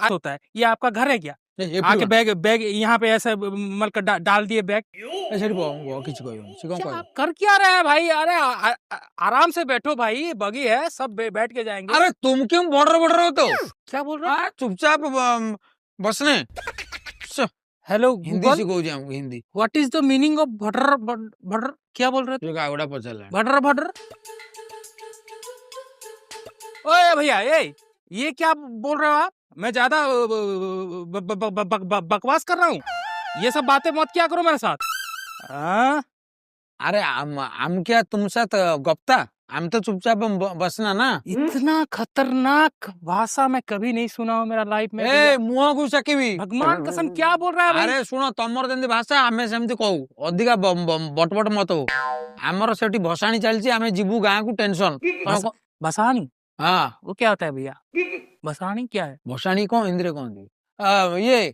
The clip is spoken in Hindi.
होता है, ये आपका घर है क्या? ए, आके बैग बैग यहाँ पे ऐसे मल कर डाल दिए बैग। ସେଠି କିଛି କହିବନି ସେ କଣ क्या କହିବ आप कर क्या रहे हैं भाई? अरे आराम से बैठो भाई, बगी है, सब बैठ के जाएंगे। अरे तुम क्यों बॉर्डर बॉर्डर होते हो? क्या बोल रहे हैं? चुपचाप बसने हेलो हिंदी गूगल, सिखाऊँ हमको Hindi what is the meaning of भटर भटर? क्या बोल रहे थे? कागड़ा पचाला भटर भटर? ओए भैया, ये क्या बोल रहे हो आप? मैं ज्यादा बकवास कर रहा हूँ? ये सब बातें मत क्या करो मेरे साथ। हाँ? अरे हम क्या तुम साथ गप्ता हम तो चुपचाप बसना ना। इतना खतरनाक भाषा मैं कभी नहीं सुना हूँ मेरा लाइफ में। ए मुह को सकिबी भगवान कसम क्या बोल रहा है भाई? अरे सुनो तमर जेंती भाषा आमे सेमती कहू अधिका बटबट मत हो। हमर सेठी भसाणी चलची आमे जिबू गाँ को टेंशन भसानी? हाँ वो क्या होता है भैया? भसानी क्या है? भसाणी कौन हिंदी रे कहती ये